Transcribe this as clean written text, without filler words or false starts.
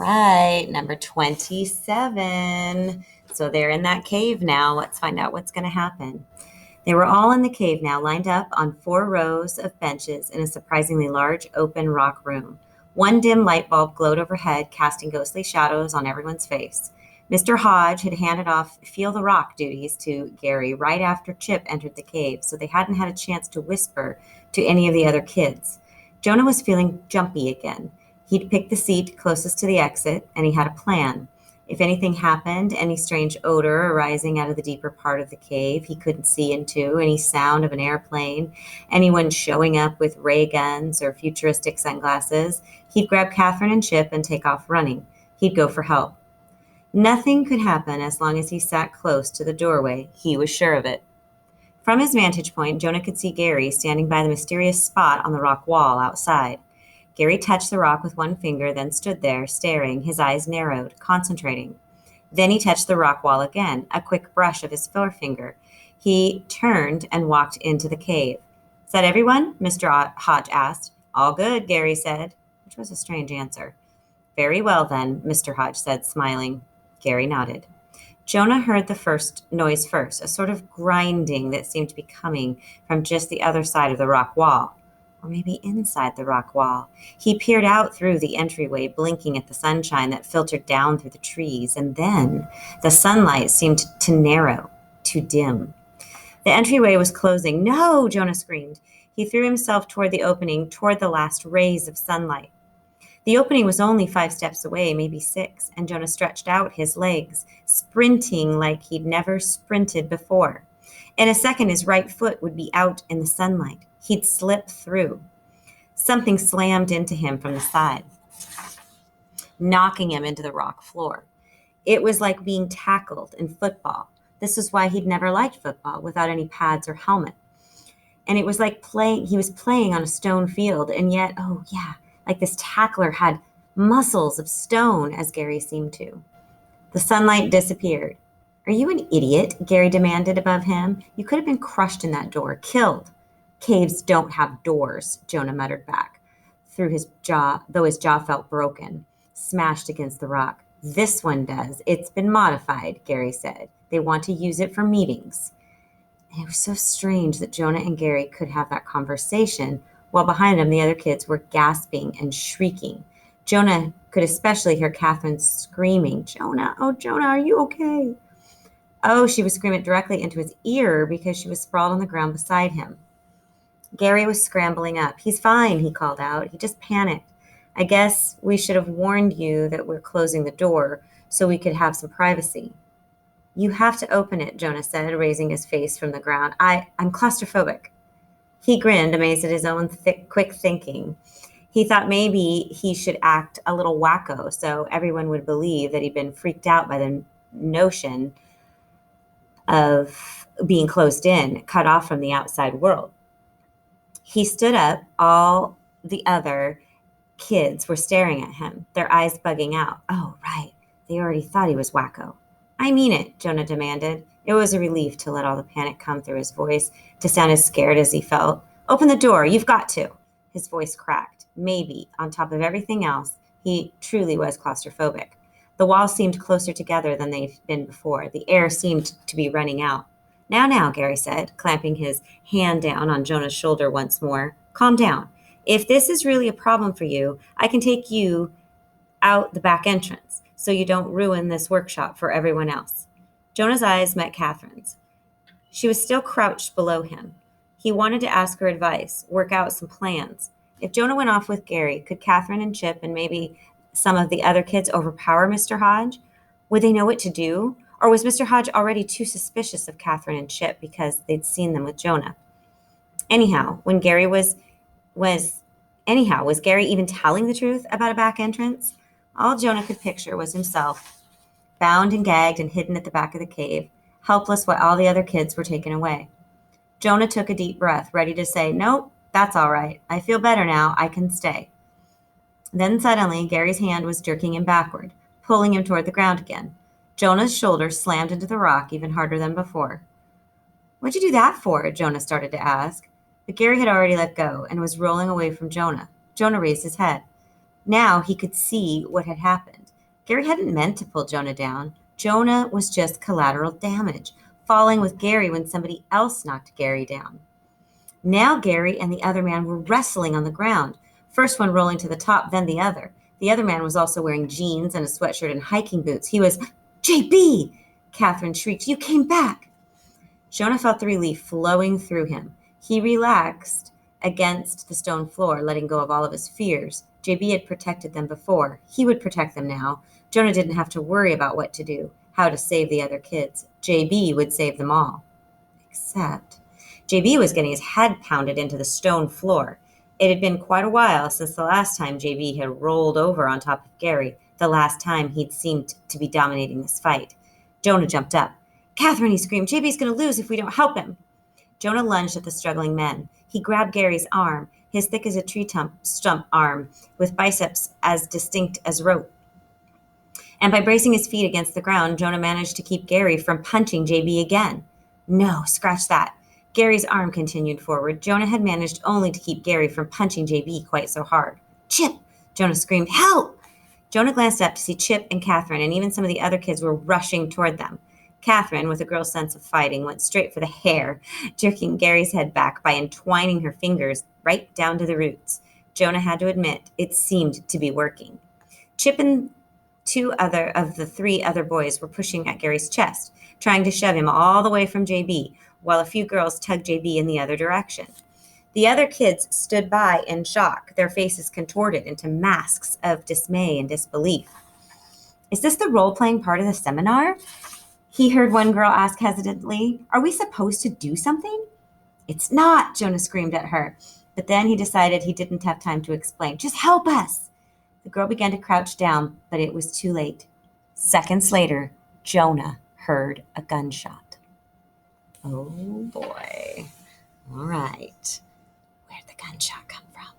right, number 27. So they're in that cave now. Let's find out what's going to happen. They were all in the cave now, lined up on 4 rows of benches in a surprisingly large open rock room. One dim light bulb glowed overhead, casting ghostly shadows on everyone's face. Mr. Hodge had handed off feel the rock duties to Gary right after Chip entered the cave, so they hadn't had a chance to whisper to any of the other kids. Jonah was feeling jumpy again. He'd picked the seat closest to the exit, and he had a plan. If anything happened, any strange odor arising out of the deeper part of the cave he couldn't see into, any sound of an airplane, anyone showing up with ray guns or futuristic sunglasses, he'd grab Catherine and Chip and take off running. He'd go for help. Nothing could happen as long as he sat close to the doorway. He was sure of it. From his vantage point, Jonah could see Gary standing by the mysterious spot on the rock wall outside. Gary touched the rock with one finger, then stood there, staring, his eyes narrowed, concentrating. Then he touched the rock wall again, a quick brush of his forefinger. He turned and walked into the cave. Is that everyone? Mr. Hodge asked. All good, Gary said, which was a strange answer. Very well, then, Mr. Hodge said, smiling. Gary nodded. Jonah heard the first noise first, a sort of grinding that seemed to be coming from just the other side of the rock wall. Or maybe inside the rock wall. He peered out through the entryway, blinking at the sunshine that filtered down through the trees, and then the sunlight seemed to narrow, to dim. The entryway was closing. No, Jonah screamed. He threw himself toward the opening, toward the last rays of sunlight. The opening was only 5 steps away, maybe 6, and Jonah stretched out his legs, sprinting like he'd never sprinted before. In a second, his right foot would be out in the sunlight. He'd slip through. Something slammed into him from the side, knocking him into the rock floor. It was like being tackled in football. This is why he'd never liked football without any pads or helmet. And it was like he was playing on a stone field, and yet, oh yeah, like this tackler had muscles of stone, as Gary seemed to. The sunlight disappeared. Are you an idiot? Gary demanded above him. You could have been crushed in that door, killed. Caves don't have doors, Jonah muttered back, through his jaw, though his jaw felt broken, smashed against the rock. This one does. It's been modified, Gary said. They want to use it for meetings. And it was so strange that Jonah and Gary could have that conversation while behind them the other kids were gasping and shrieking. Jonah could especially hear Catherine screaming, Jonah, oh, Jonah, are you okay? Oh, she was screaming directly into his ear because she was sprawled on the ground beside him. Gary was scrambling up. He's fine, he called out. He just panicked. I guess we should have warned you that we're closing the door so we could have some privacy. You have to open it, Jonah said, raising his face from the ground. I'm claustrophobic. He grinned, amazed at his own quick thinking. He thought maybe he should act a little wacko so everyone would believe that he'd been freaked out by the notion of being closed in, cut off from the outside world. He stood up. All the other kids were staring at him, their eyes bugging out. Oh, right. They already thought he was wacko. I mean it, Jonah demanded. It was a relief to let all the panic come through his voice, to sound as scared as he felt. Open the door. You've got to. His voice cracked. Maybe, on top of everything else, he truly was claustrophobic. The walls seemed closer together than they'd been before. The air seemed to be running out. Now, Gary said, clamping his hand down on Jonah's shoulder once more. Calm down. If this is really a problem for you, I can take you out the back entrance so you don't ruin this workshop for everyone else. Jonah's eyes met Catherine's. She was still crouched below him. He wanted to ask her advice, work out some plans. If Jonah went off with Gary, could Catherine and Chip and maybe some of the other kids overpower Mr. Hodge? Would they know what to do? Or was Mr. Hodge already too suspicious of Catherine and Chip because they'd seen them with Jonah? Anyhow, was Gary even telling the truth about a back entrance? All Jonah could picture was himself, bound and gagged and hidden at the back of the cave, helpless while all the other kids were taken away. Jonah took a deep breath, ready to say, Nope, that's all right. I feel better now. I can stay. Then suddenly, Gary's hand was jerking him backward, pulling him toward the ground again. Jonah's shoulder slammed into the rock even harder than before. What'd you do that for? Jonah started to ask. But Gary had already let go and was rolling away from Jonah. Jonah raised his head. Now he could see what had happened. Gary hadn't meant to pull Jonah down. Jonah was just collateral damage, falling with Gary when somebody else knocked Gary down. Now Gary and the other man were wrestling on the ground, first one rolling to the top, then the other. The other man was also wearing jeans and a sweatshirt and hiking boots. He was, JB! Catherine shrieked, you came back! Jonah felt the relief flowing through him. He relaxed against the stone floor, letting go of all of his fears. JB had protected them before. He would protect them now. Jonah didn't have to worry about what to do, how to save the other kids. JB would save them all. Except JB was getting his head pounded into the stone floor. It had been quite a while since the last time JB had rolled over on top of Gary, the last time he'd seemed to be dominating this fight. Jonah jumped up. Catherine, he screamed, JB's going to lose if we don't help him. Jonah lunged at the struggling men. He grabbed Gary's arm, his thick as a tree stump arm, with biceps as distinct as rope. And by bracing his feet against the ground, Jonah managed to keep Gary from punching JB again. No, scratch that. Gary's arm continued forward. Jonah had managed only to keep Gary from punching JB quite so hard. Chip! Jonah screamed, help! Jonah glanced up to see Chip and Catherine, and even some of the other kids were rushing toward them. Catherine, with a girl's sense of fighting, went straight for the hair, jerking Gary's head back by entwining her fingers right down to the roots. Jonah had to admit it seemed to be working. Chip and two other of the three other boys were pushing at Gary's chest, trying to shove him all the way from JB, while a few girls tugged JB in the other direction. The other kids stood by in shock, their faces contorted into masks of dismay and disbelief. Is this the role-playing part of the seminar? He heard one girl ask hesitantly. Are we supposed to do something? It's not, Jonah screamed at her. But then he decided he didn't have time to explain. Just help us. The girl began to crouch down, but it was too late. Seconds later, Jonah heard a gunshot. Oh boy. All right. Where'd the gunshot come from?